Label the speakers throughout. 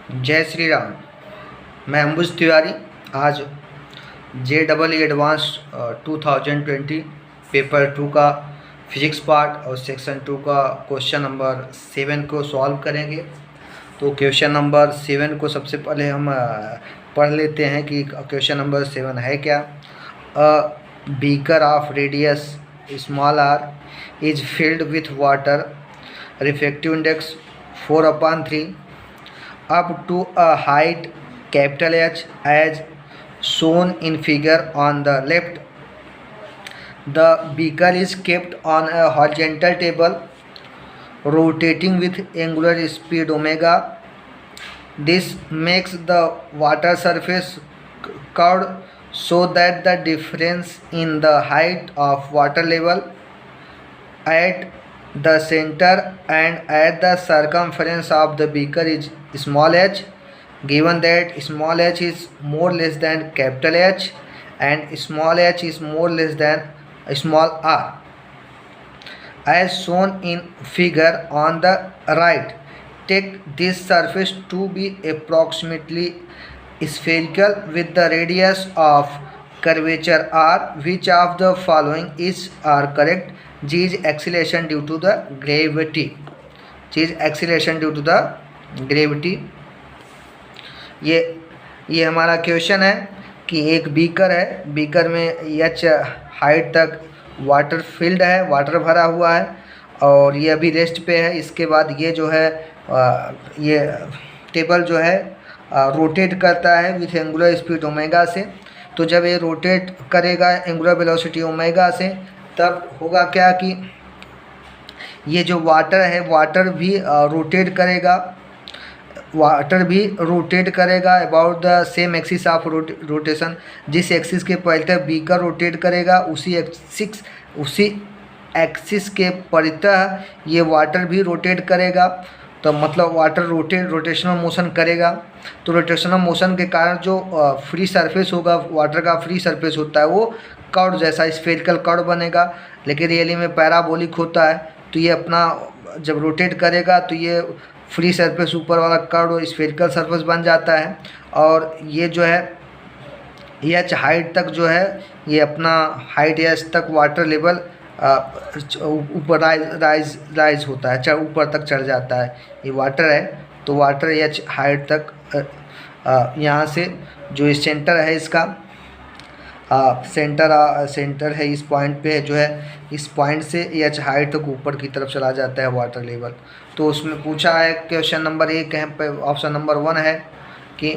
Speaker 1: जय श्री राम। मैं अंबुज तिवारी। आज JEE एडवांस 2020 पेपर 2 का फिजिक्स पार्ट और सेक्शन 2 का क्वेश्चन नंबर 7 को सॉल्व करेंगे। तो क्वेश्चन नंबर 7 को सबसे पहले हम पढ़ लेते हैं कि क्वेश्चन नंबर 7 है क्या। A beaker of radius small r is filled with water, refractive index 4/3 up to a height capital H as shown in figure on the left. The beaker is kept on a horizontal table rotating with angular speed omega. This makes the water surface curved so that the difference in the height of water level at the center and at the circumference of the beaker is small h, given that small h is more less than capital H and small h is more less than small r, as shown in figure on the right. Take this surface to be approximately spherical with the radius of curvature r. Which of the following is are correct? G is acceleration due to the gravity. G is acceleration due to the gravity. ये हमारा question है कि एक beaker है, beaker में h height तक water field है, water भरा हुआ है और ये अभी रेस्ट पे है। इसके बाद ये जो है ये टेबल जो है रोटेट करता है विथ एंगुलर स्पीड ओमेगा से। तो जब ये रोटेट करेगा एंगुलर वेलोसिटी ओमेगा से, तब होगा क्या कि ये जो वाटर है वाटर भी रोटेट करेगा about the same axis of rotation. जिस एक्सिस के पलटे बीकर रोटेट करेगा उसी एक्सिस के परितः ये वाटर भी रोटेट करेगा। तो मतलब वाटर रोटेशनल मोशन करेगा। तो रोटेशनल मोशन के कारण जो फ्री सरफेस होगा, वाटर का फ्री सरफेस होता है, वो कर्व जैसा स्फेरिकल कर्व बनेगा, लेकिन रियली में पैराबोलिक होता है। तो ये अपना जब रोटेट करेगा तो ये फ्री सरफेस ऊपर वाला कर्व स्फेरिकल सरफेस बन जाता है। और ये जो है एच हाइट तक जो है ये अपना हाइट एच तक वाटर लेवल ऊपर राइज होता है, ऊपर तक चढ़ जाता है। ये वाटर है तो वाटर एच हाइट तक यहाँ से जो सेंटर है इसका सेंटर है इस पॉइंट पे जो है, इस पॉइंट से एच हाइट तक ऊपर की तरफ चला जाता है वाटर लेवल। तो उसमें पूछा है क्वेश्चन नंबर 1 है, ऑप्शन नंबर 1 है कि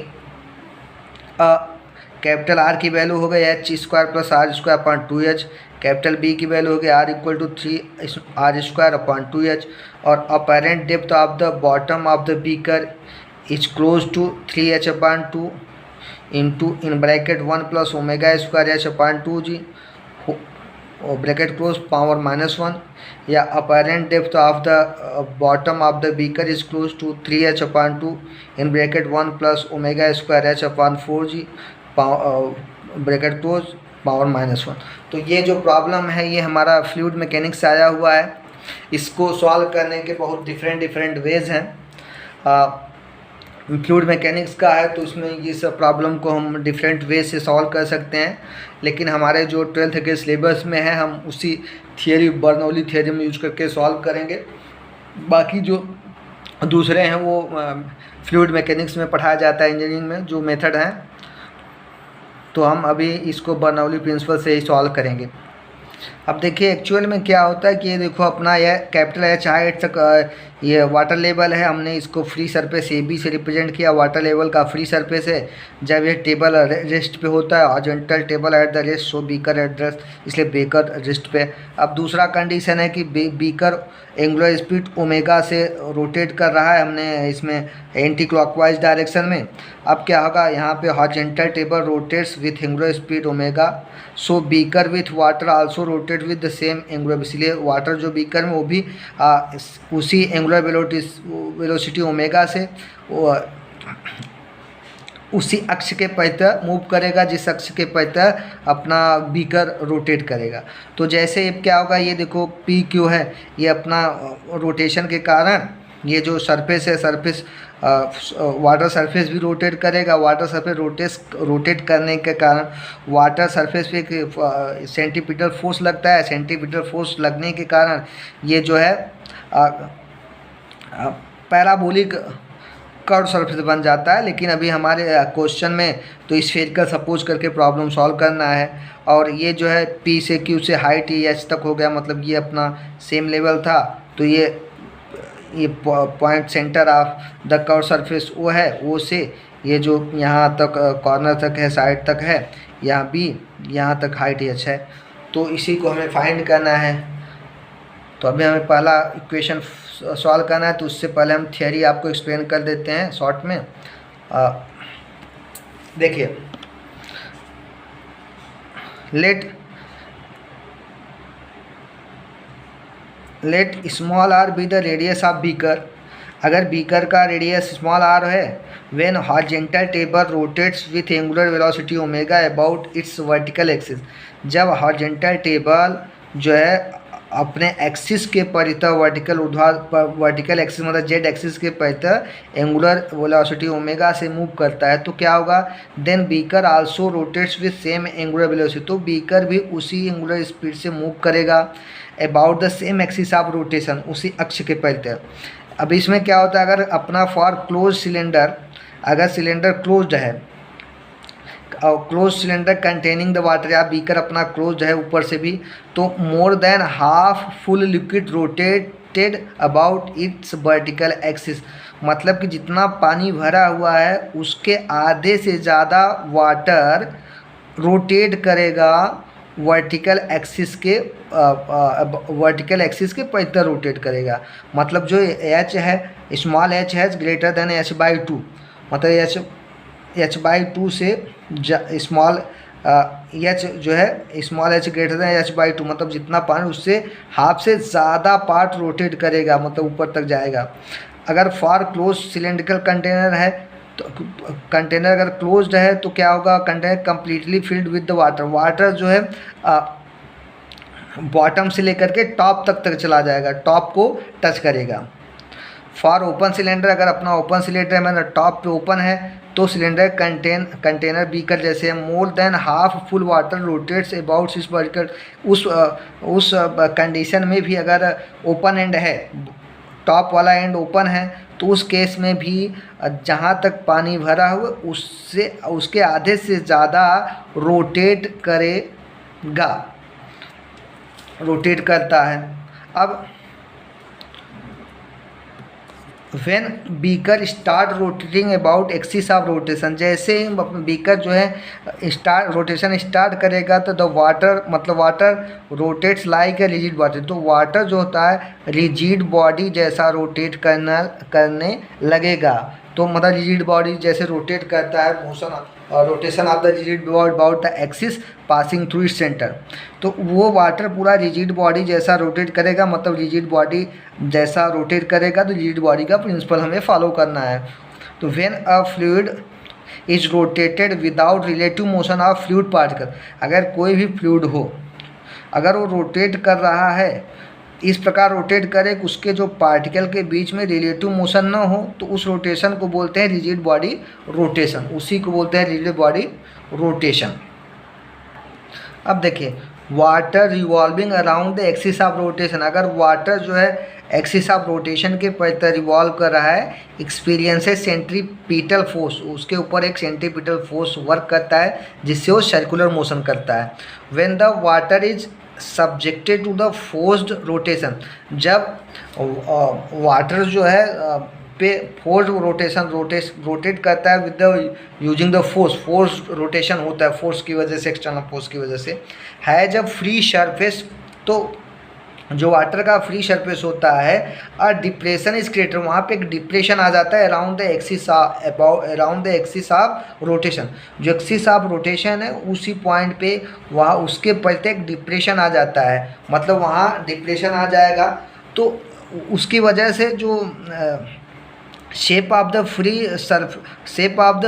Speaker 1: कैपिटल आर की वैल्यू हो गई h² + r² 2h, capital B की वैल्यू हो गई r = 3r² 2h, और apparent depth of the bottom of the beaker is close to 3h/2 into in bracket 1 + ω² h/2g bracket close power -1, या apparent depth of the bottom of the beaker is close to 3h/2 in bracket 1 + ω² h/4g bracket close power -1। तो ये जो problem है ये हमारा fluid mechanics से आया हुआ है। इसको सॉल्व करने के बहुत डिफरेंट वेज हैं। फ्लूइड मैकेनिक्स का है तो उसमें ये सब प्रॉब्लम को हम डिफरेंट वे से सॉल्व कर सकते हैं, लेकिन हमारे जो 12th के सिलेबस में है हम उसी थियरी बर्नौली थियरी में यूज करके सॉल्व करेंगे। बाकी जो दूसरे हैं वो फ्लूइड मैकेनिक्स में पढ़ाया जाता है, इंजीनियरिंग में जो मेथड हैं, तो हम अभी इसको बर्नौली प्रिंसिपल से ही सॉल्व करेंगे। अब देखिए एक्चुअल में क्या होता है कि ये देखो अपना यह कैपिटल एच हाइट तक ये वाटर लेवल है। हमने इसको फ्री सरफेस ए बी से रिप्रेजेंट किया, वाटर लेवल का फ्री सरफेस है। जब ये टेबल रेस्ट पे होता है, horizontal table at the rest, so beaker at rest, इसलिए बीकर रेस्ट पे। अब दूसरा कंडीशन है कि बीकर एंगुलर स्पीड ओमेगा से रोटेट कर रहा है, हमने इसमें एंटी क्लॉकवाइज डायरेक्शन में। अब क्या होगा, यहाँ पे horizontal table rotates with angular speed omega, so beaker with water also rotate with the same angular, इसलिए वाटर जो बीकर में वो भी उसी एंगुलर वेलोसिटी ओमेगा से उसी अक्ष के पहतर मूव करेगा जिस अक्ष के पहतर अपना बीकर रोटेट करेगा। तो जैसे क्या होगा, ये देखो पी क्यू है, ये अपना रोटेशन के कारण ये जो सरफेस है, सरफेस वाटर सरफेस भी रोटेट करेगा। वाटर सरफेस रोटेट करने के कारण वाटर सरफेस पे एक सेंटीपिटल फोर्स लगता है। सेंटीपिटल फोर्स लगने के कारण ये जो है पैराबोलिक कर्व सरफेस बन जाता है। लेकिन अभी हमारे क्वेश्चन में तो स्फेरिकल सपोज करके प्रॉब्लम सॉल्व करना है। और ये जो है P से Q से हाइट H तक हो गया, मतलब ये अपना सेम लेवल था। तो ये point centre of the curve surface वो है, वो से ये जो यहाँ तक कॉर्नर तक है, साइड तक है, यहाँ भी यहाँ तक हाइट H है। तो इसी को हमें फाइंड करना है। तो अभी हमें पहला इक्वेशन सॉल्व करना है। तो उससे पहले हम थियरी आपको एक्सप्लेन कर देते हैं शॉर्ट में। देखिए, let small r be the radius of beaker. अगर बीकर का रेडियस स्मॉल आर है, when horizontal table rotates with angular velocity omega about its vertical axis. जब हॉरिजॉन्टल टेबल जो है अपने एक्सिस के परितः वर्टिकल एक्सिस मतलब जेड एक्सिस के परितः एंगुलर वेलोसिटी ओमेगा से मूव करता है, तो क्या होगा, then beaker also rotates with same angular velocity. तो बीकर भी उसी एंगुलर स्पीड से मूव करेगा about the same axis of rotation, उसी अक्ष के परितः। अब इसमें क्या होता है, अगर अपना फॉर क्लोज सिलेंडर, अगर सिलेंडर क्लोज्ड है और close cylinder containing the water, या बीकर अपना क्लोज्ड है ऊपर से भी, तो more than half full liquid rotated about its vertical axis. मतलब कि जितना पानी भरा हुआ है उसके आधे से ज़्यादा वाटर रोटेट करेगा वर्टिकल एक्सिस के परितः रोटेट करेगा। मतलब जो H है, स्मॉल h है ग्रेटर देन h/2, मतलब h/2 से स्मॉल h जो है small h greater than h/2, मतलब जितना पानी उससे हाफ से ज़्यादा पार्ट रोटेट करेगा, मतलब ऊपर तक जाएगा। अगर फॉर क्लोज सिलेंड्रिकल कंटेनर है, तो कंटेनर अगर क्लोज्ड है तो क्या होगा, container completely filled with the water. Water जो है बॉटम से लेकर के टॉप तक चला जाएगा, टॉप को टच करेगा। फॉर ओपन सिलेंडर, अगर अपना ओपन सिलेंडर है मतलब टॉप पे ओपन है, तो सिलेंडर कंटेनर बीकर जैसे more than half full water rotates about इस वर्टिकल। उस कंडीशन में भी अगर ओपन एंड है, टॉप वाला एंड ओपन है, तो उस केस में भी जहाँ तक पानी भरा हुआ उसके आधे से ज़्यादा रोटेट करता है। अब when beaker start rotating about axis of rotation, जैसे ही बीकर जो है रोटेशन स्टार्ट करेगा तो द वाटर मतलब water rotates like a rigid body. तो वाटर जो होता है रिजिड बॉडी जैसा रोटेट करने लगेगा। तो मतलब रिजिड बॉडी जैसे रोटेट करता है, motion rotation of the rigid body about the axis passing through its centre. तो वो वाटर पूरा रिजिड बॉडी जैसा रोटेट करेगा, मतलब रिजिड बॉडी जैसा रोटेट करेगा। तो रिजिड बॉडी का प्रिंसिपल हमें फॉलो करना है। तो when a fluid is rotated without relative motion of fluid particle, अगर कोई भी फ्लूइड हो, अगर वो रोटेट कर रहा है, इस प्रकार रोटेट करे कि उसके जो पार्टिकल के बीच में रिलेटिव मोशन ना हो, तो उस रोटेशन को बोलते हैं रिजिड बॉडी रोटेशन, उसी को बोलते हैं रिजिड बॉडी रोटेशन। अब देखिए, water revolving around the axis of rotation, अगर वाटर जो है एक्सिस ऑफ रोटेशन के परितः रिवॉल्व कर रहा है, एक्सपीरियंसेस सेंट्रीपिटल फोर्स, उसके ऊपर एक सेंट्रीपिटल फोर्स वर्क करता है जिससे वो सर्कुलर मोशन करता है। When the water is subjected to the forced rotation, जब वाटर जो है पे फोर्स रोटेट करता है with the using the force rotation होता है फोर्स की वजह से, एक्सटर्नल फोर्स की वजह से है। जब फ्री सरफेस, तो जो वाटर का फ्री सरफेस होता है और डिप्रेशन इज क्रिएटेड, वहाँ पे एक डिप्रेशन आ जाता है around the axis of rotation. जो एक्सिस ऑफ रोटेशन है उसी पॉइंट पे वहाँ उसके पलटे एक डिप्रेशन आ जाता है, मतलब वहाँ डिप्रेशन आ जाएगा। तो उसकी वजह से जो shape of the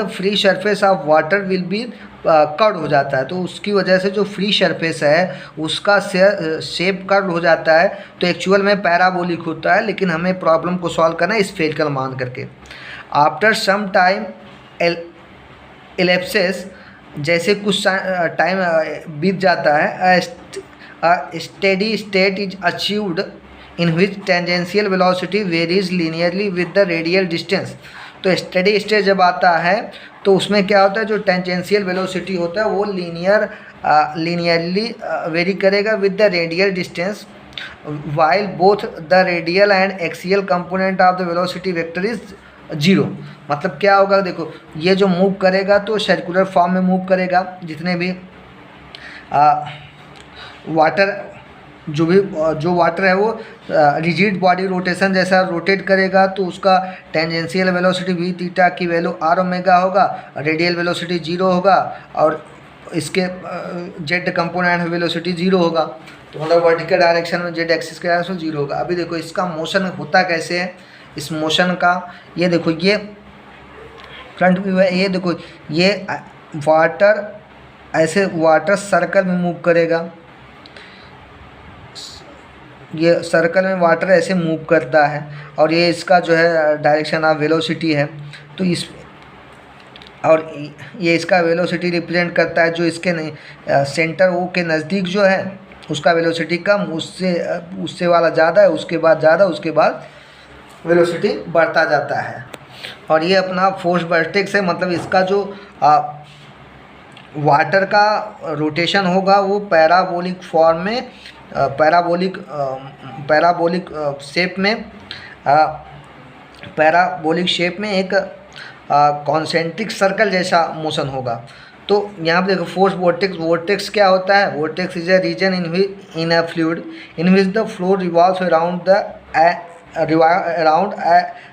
Speaker 1: free surface of water will be curve हो जाता है। तो उसकी वजह से जो फ्री सरफेस है उसका शेप कर्व हो जाता है। तो एक्चुअल में पैराबोलिक होता है, लेकिन हमें प्रॉब्लम को सॉल्व करना है स्फेरिकल मान करके। आफ्टर सम टाइम एलेप्सेस, जैसे कुछ टाइम बीत जाता है, steady state is achieved in which tangential velocity varies linearly with the radial distance. तो स्टेडी स्टेट जब आता है तो उसमें क्या होता है, जो टेंजेंशियल वेलोसिटी होता है वो लीनियरली वेरी करेगा with the radial distance, while both the radial and axial component of the velocity vector is 0। मतलब क्या होगा, देखो ये जो मूव करेगा तो सर्कुलर फॉर्म में मूव करेगा, जितने भी वाटर जो वाटर है वो रिजिड बॉडी रोटेशन जैसा रोटेट करेगा, तो उसका टेंजेंशियल वेलोसिटी v थीटा की वैल्यू r ओमेगा होगा, रेडियल वेलोसिटी 0 होगा, और इसके जेड कंपोनेंट वेलोसिटी 0 होगा। तो मतलब वर्टिकल डायरेक्शन में जेड एक्सिस के डायरेक्शन 0 होगा। अभी देखो इसका मोशन होता कैसे है, इस मोशन का ये देखो, ये फ्रंट व्यू है, ये देखो ये वाटर ऐसे वाटर सर्कल में मूव करेगा, ये सर्कल में वाटर ऐसे मूव करता है, और ये इसका जो है डायरेक्शन ऑफ वेलोसिटी है। तो इस और ये इसका वेलोसिटी रिप्रेजेंट करता है जो इसके सेंटर ओ के नज़दीक जो है उसका वेलोसिटी कम, उससे वाला ज़्यादा है, उसके बाद ज़्यादा, उसके बाद वेलोसिटी बढ़ता जाता है। और ये अपना फोर्स वर्टेक्स है, मतलब इसका जो वाटर का रोटेशन होगा वो पैराबोलिक फॉर्म में, पैराबोलिक शेप में एक कॉन्सेंट्रिक सर्कल जैसा मोशन होगा। तो यहाँ पे देखो फोर्स वोर्टेक्स क्या होता है, vortex is a region in a fluid in which the flow revolves around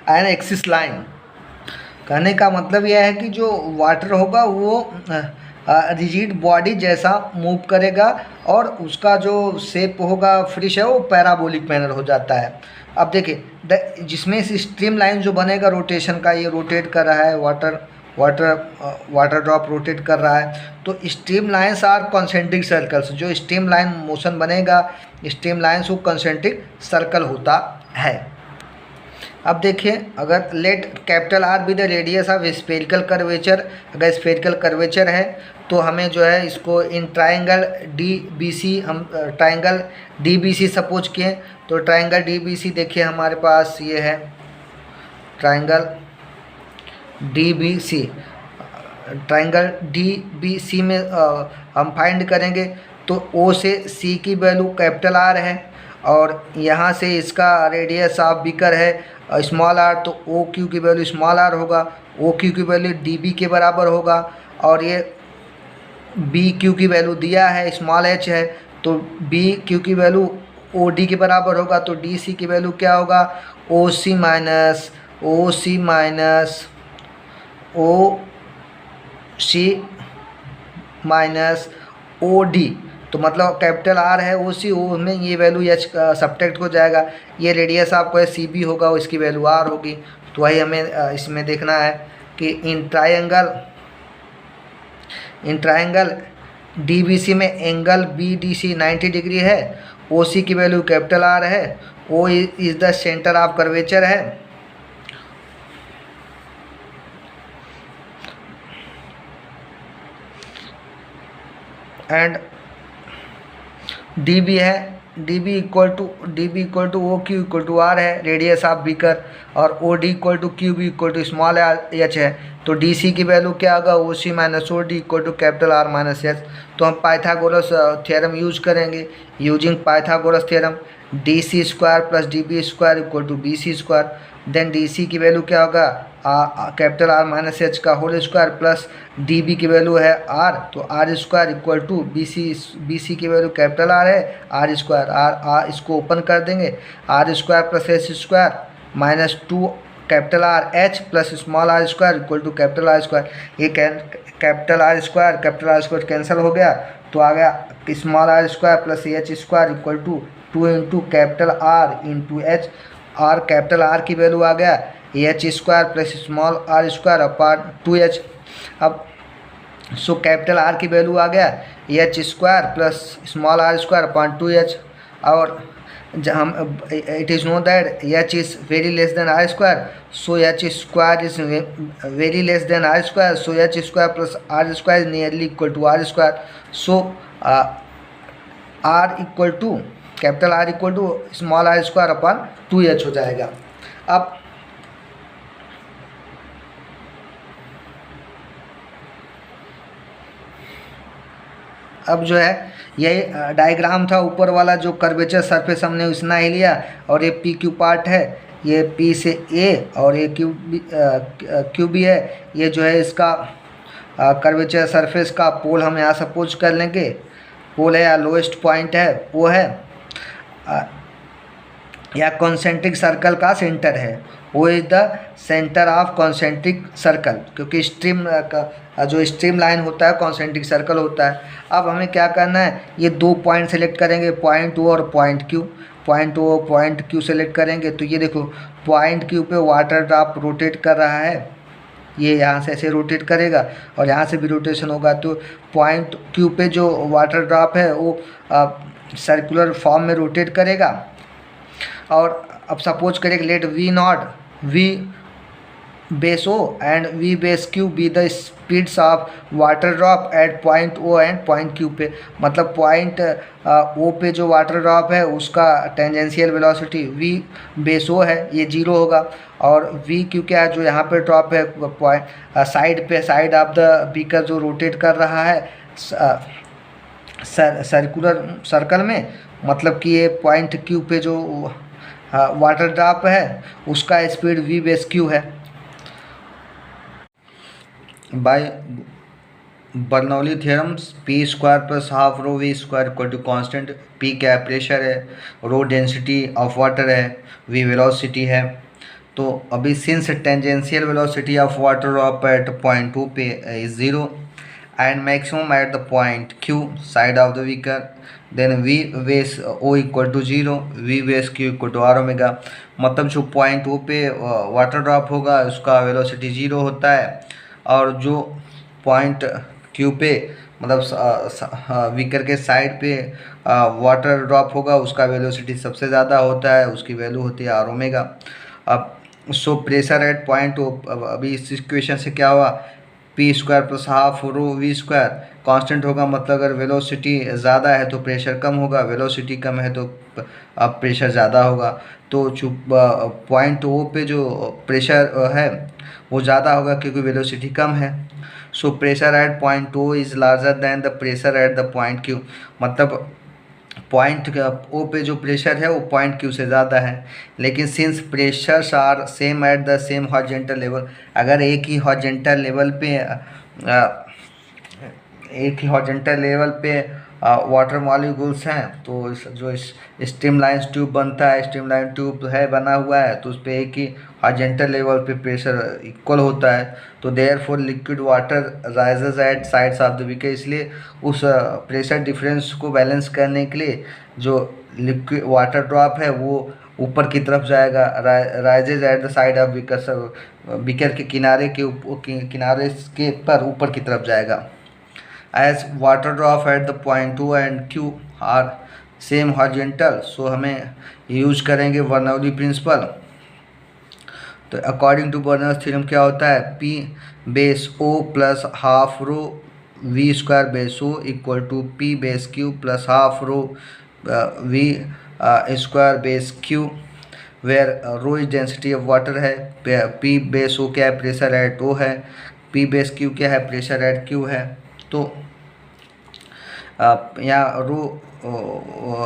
Speaker 1: an axis line. कहने का मतलब यह है कि जो वाटर होगा वो रिजिड बॉडी जैसा मूव करेगा, और उसका जो शेप होगा फिश है वो पैराबोलिक मैनर हो जाता है। अब देखिए जिसमें से स्ट्रीम लाइन जो बनेगा रोटेशन का, ये रोटेट कर रहा है, वाटर ड्रॉप रोटेट कर रहा है, तो stream lines are concentric circles. जो स्ट्रीम लाइन मोशन बनेगा, स्ट्रीम लाइन्स वो कॉन्सेंट्रिक सर्कल होता है। अब देखिए, अगर let capital R be the radius of spherical curvature, अगर स्फेरिकल कर्वेचर है तो हमें जो है इसको in triangle D B C, हम triangle D B C suppose किए, तो ट्राइंगल डी बी सी देखिए हमारे पास ये है triangle D B C. Triangle D B C में हम फाइंड करेंगे तो ओ से सी की वैल्यू कैपिटल आर है, और यहाँ से इसका रेडियस ऑफ बीकर है स्मॉल आर, तो ओ क्यू की वैल्यू स्मॉल आर होगा, ओ क्यू की वैल्यू डी बी के बराबर होगा, और ये बी क्यू की वैल्यू दिया है स्मॉल एच है, तो बी क्यू की वैल्यू ओ डी के बराबर होगा, तो डी सी की वैल्यू क्या होगा, O C minus O D. तो मतलब कैपिटल आर है ओ सी, ओ में ये वैल्यू एच सब्ट्रैक्ट हो जाएगा, ये रेडियस आपको सी बी होगा, इसकी वैल्यू आर होगी। तो वही हमें इसमें देखना है कि इन ट्रायंगल डी बी सी में angle B D C 90 degree है, ओ सी की वैल्यू कैपिटल आर है, O is the centre of curvature है, एंड डी बी है, D B equal to O Q equal to R है, radius of beaker, और O D equal to Q B equal to small H है, तो D C की value क्या होगा, O C minus O D equal to capital R minus h. तो हम Pythagoras theorem use करेंगे, using Pythagoras theorem D C square plus D B square equal to B C square. Then D C की value क्या होगा, capital R minus h का whole square plus D B की value है r, तो r square equal to B C की value capital R है, r square r इसको ओपन कर देंगे, are square plus H square minus 2 capital R H plus small R square equal to capital R square. ये capital R square cancel हो गया, तो आ गया small R square plus H square equal to 2 into capital R into H, और capital R की value आ गया H square plus small R square apart 2h। अब सो कैपिटल आर की वैल्यू आ गया H square plus small R square upon 2h, और हम it is know that H is very less than R square, so H square is very less than R square, so H square plus R square is nearly equal to R square, so R equal to capital R equal to small R square upon 2h हो जाएगा। अब जो है यही diagram था, ऊपर वाला जो कर्वेचर सरफेस हमने उतना ही लिया, और ये पी क्यू पार्ट है, ये पी से ए और ये क्यू बी है, ये जो है इसका कर्वेचर सरफेस का पोल हम यहाँ सपोज कर लेंगे, पोल है या लोएस्ट पॉइंट है वो है, या कॉन्सेंट्रिक सर्कल का सेंटर है, वो is the centre of concentric circle, क्योंकि स्ट्रीम का जो स्ट्रीम लाइन होता है कॉन्सेंट्रिक सर्कल होता है। अब हमें क्या करना है, ये 2 पॉइंट सेलेक्ट करेंगे, पॉइंट ओ और point Q, point O point Q select करेंगे तो ये देखो पॉइंट क्यू पे वाटर ड्रॉप रोटेट कर रहा है, ये यहाँ से ऐसे रोटेट करेगा और यहाँ से भी रोटेशन होगा, तो पॉइंट क्यू पे जो वाटर ड्रॉप है वो सर्कुलर फॉर्म में रोटेट करेगा। और अब सपोज करें let V naught V base O and V base Q be the speeds of water drop at point O and point Q पे, मतलब पॉइंट ओ पे जो वाटर ड्रॉप है उसका टेंजेंशियल वेलोसिटी वी बेस ओ है, ये 0 होगा, और वी क्यू क्या है जो यहाँ पे ड्रॉप है पॉइंट साइड पे, साइड ऑफ द बीकर जो रोटेट कर रहा है सर्कुलर सर्कल में, मतलब कि ये पॉइंट क्यू पे जो वाटर ड्रॉप है उसका स्पीड वी बेस क्यू है। By Bernoulli theorems P square plus half rho V square equal to constant, P क्या है प्रेशर है, रो डेंसिटी ऑफ वाटर है, वी वेलोसिटी है। तो अभी since tangential velocity of water drop at point 2 पे is 0 and maximum at the point Q side of the beaker, then V base O equal to 0, V base Q equal to R omega, मतलब जो point O पे water drop होगा उसका velocity 0 होता है, और जो पॉइंट Q पे मतलब बीकर के साइड पे वाटर ड्रॉप होगा उसका वेलोसिटी सबसे ज़्यादा होता है, उसकी वैल्यू होती है R ओमेगा। अब so pressure at point O, अभी इस इक्वेशन से क्या हुआ, P square plus half rho V square constant होगा, मतलब अगर वेलोसिटी ज़्यादा है तो प्रेशर कम होगा, वेलोसिटी कम है तो अब प्रेशर ज़्यादा होगा। तो जो पॉइंट ओ पे जो प्रेशर है वो ज़्यादा होगा क्योंकि वेलोसिटी कम है। So pressure at point O is larger than the pressure at the point Q, मतलब पॉइंट ओ पे जो प्रेशर है वो पॉइंट क्यू से ज़्यादा है, लेकिन since pressures are same at the same horizontal level, अगर एक ही हॉरिजॉन्टल लेवल पे वाटर मॉलिक्यूल्स हैं तो जो स्ट्रीमलाइन ट्यूब बनता है, स्ट्रीमलाइन ट्यूब है बना हुआ है तो उस पर एक ही हॉरिजॉन्टल लेवल पे प्रेशर इक्वल होता है, तो therefore liquid water rises eight sides of the beaker, इसलिए उस प्रेशर डिफरेंस को बैलेंस करने के लिए जो लिक्विड वाटर ड्रॉप है वो ऊपर की तरफ जाएगा, rises at the side of beaker, beaker के किनारे के पर ऊपर की तरफ जाएगा। As water drop at the point O and Q are same horizontal, so हमें यूज करेंगे बर्नौली प्रिंसिपल। तो अकॉर्डिंग टू बर्नौली थ्योरम क्या होता है, P base O plus half rho V square base O equal to P base Q plus half rho V square base Q, where rho is density of water है, P base ओ क्या है pressure at ओ है, P base Q क्या है pressure at Q है। तो यहाँ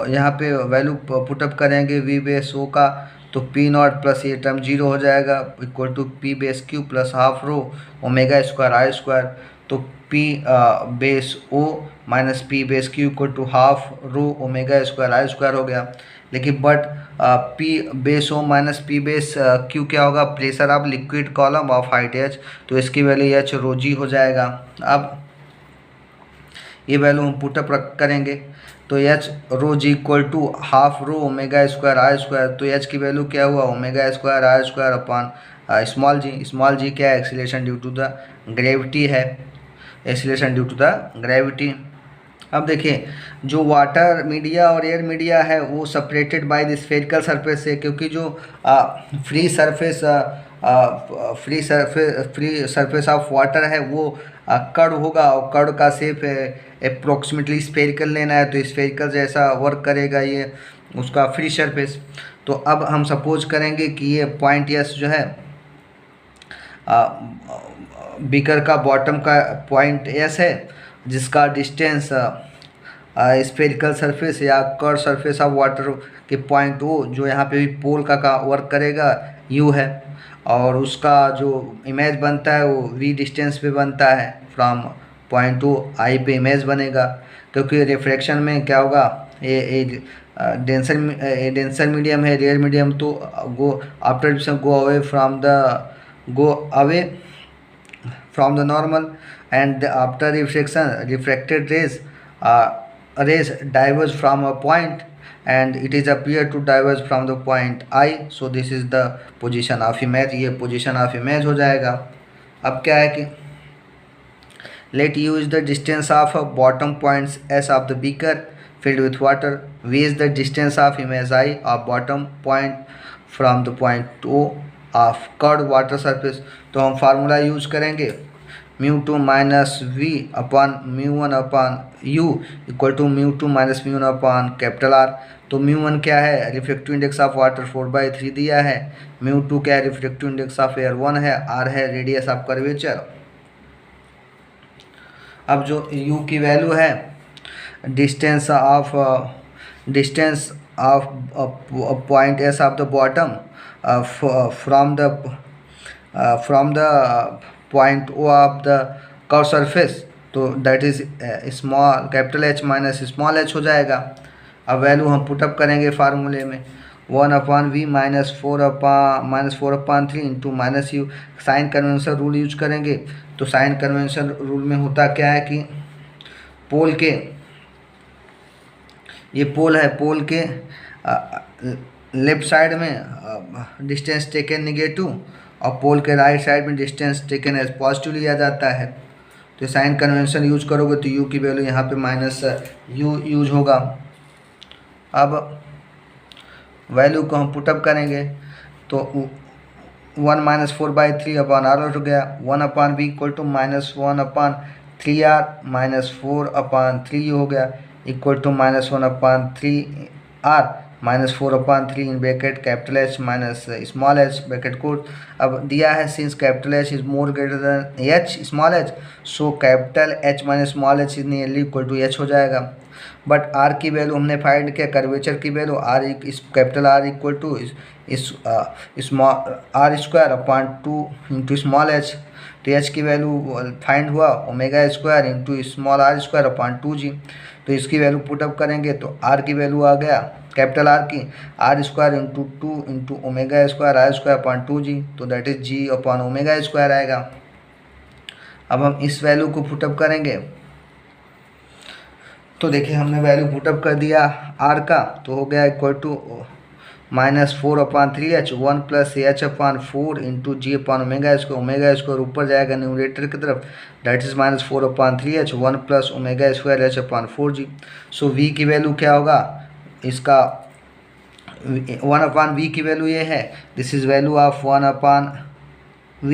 Speaker 1: यहाँ पे वैल्यू पुटअप करेंगे वी बेस ओ का, तो पी नॉट प्लस ये टर्म 0 हो जाएगा equal to P base Q plus half rho omega square I square, तो P base O minus P base Q equal to half rho omega square I square हो गया। लेकिन but P base O minus P base Q क्या होगा, pressure of liquid column of height H, तो इसकी value H rho जी हो जाएगा। अब ये वैल्यू हम पुटअप करेंगे तो H rho G equal to half rho omega square I square, तो एच की वैल्यू क्या हुआ omega square I square upon small G क्या है acceleration due to the gravity है, acceleration due to the gravity. अब देखिए, जो वाटर मीडिया और एयर मीडिया है वो separated by the spherical surface है, क्योंकि जो free surface free surface of water है वो कर्व होगा, और कर्व का शेप है अप्रोक्सीमेटली स्फेरिकल लेना है, तो स्फेरिकल जैसा वर्क करेगा ये उसका फ्री सरफेस। तो अब हम सपोज करेंगे कि ये पॉइंट एस जो है बीकर का बॉटम का पॉइंट एस है, जिसका डिस्टेंस स्फेरिकल सरफेस या कर्व सरफेस ऑफ वाटर के पॉइंट ओ जो यहाँ पे भी पोल का वर्क करेगा यू है, और उसका जो इमेज बनता है वो वी डिस्टेंस पे बनता है फ्रॉम पॉइंट ओ आई पे इमेज बनेगा, क्योंकि रिफ्रैक्शन में क्या होगा, ये डेंसर मीडियम है रेयर मीडियम, तो go after go away from the normal, and after reflection refracted rays diverge from a point, and it is appear to diverge from the point I, so this is the position of image, ये position of image हो जाएगा। अब क्या है कि let u is the distance of bottom points s of the beaker filled with water, v is the distance of image I of bottom point from the point o of curved water surface। तो हम formula use करेंगे μ2 minus V upon μ1 upon U equal to μ2 minus μ1 upon capital R. तो μ1 क्या है, reflective index of water 4/3 दिया है, μ2 क्या है, रिफ्लेक्टिव इंडेक्स ऑफ एयर 1 है, आर है रेडियस ऑफ कर्वेचर। अब जो u की वैल्यू है distance of point S of the bottom from the point O of the curve surface, so that is small capital H minus small H हो जाएगा। अब value हम put up करेंगे फार्मूले में 1/v minus 4/3 into minus U. Sign convention rule use करेंगे, तो sign convention rule में होता क्या है कि पोल के, ये पोल है, पोल के लेफ्ट साइड में डिस्टेंस टेकन नेगेटिव और पोल के राइट साइड में डिस्टेंस टेकन एज पॉजिटिव लिया जाता है। तो साइन कन्वेंशन यूज करोगे तो u की वैल्यू यहाँ पे माइनस यू यूज होगा। अब वैल्यू को हम पुटअप करेंगे तो 1 माइनस 4/3 अपॉन आर हो गया, 1/v equal to minus 1/3r minus 4/3 हो गया equal to minus 1/3r minus 4/3 in bracket capital H minus small H bracket code. अब दिया है since capital H is more greater than H small H, so capital H minus small H is nearly equal to H हो जाएगा। But R की value हमने find किया, curvature की value R capital R equal to small R square upon 2 into small H. तो H की value find हुआ omega square into small R square upon 2g। तो इसकी वैल्यू पुटअप करेंगे तो आर की वैल्यू आ गया कैपिटल आर की R square into 2 into omega square R square upon 2g, तो that is g upon omega square आएगा। अब हम इस वैल्यू को पुटअप करेंगे, तो देखिए हमने वैल्यू पुटअप कर दिया आर का, तो हो गया equal to minus 4/3h 1 plus H upon 4 into G upon omega square ऊपर जाएगा न्यूमरेटर की तरफ, that is minus 4/3h 1 plus omega square H upon 4g। So v की वैल्यू क्या होगा, इसका 1/v की वैल्यू ये है, this is value of 1/v।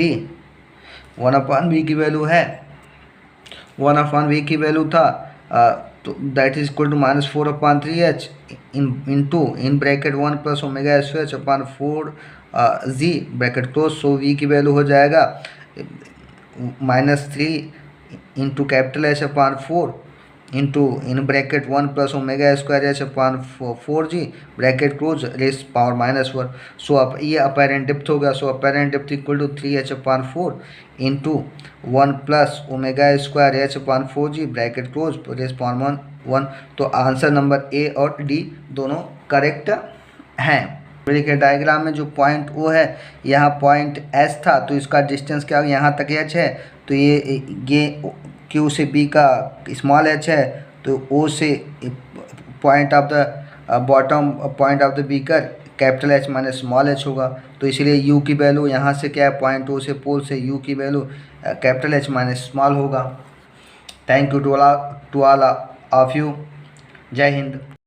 Speaker 1: 1/v की वैल्यू है 1/v की वैल्यू था तो that is equal to minus 4/3h in bracket 1 plus omega square upon 4g bracket close. So v की वैल्यू हो जाएगा -3 into capital H upon 4 into in bracket 1 plus omega square H upon 4g bracket close raise power -1। So अब ये apparent depth हो गया, so apparent depth equal to 3h upon 4 into 1 plus omega square H upon 4g bracket close raise power 1। तो answer number A और D दोनों correct हैं। देखिए diagram में जो पॉइंट ओ है, यहाँ पॉइंट एस था तो इसका डिस्टेंस क्या होगा, यहाँ तक एच है, तो ये क्यू से बी का स्मॉल एच है, तो ओ से point of the bottom point of the beaker capital H minus small H होगा। तो इसलिए यू की वैल्यू यहाँ से क्या है, पॉइंट ओ से पोल से यू की value capital H minus small होगा। Thank you to all of you. जय हिंद।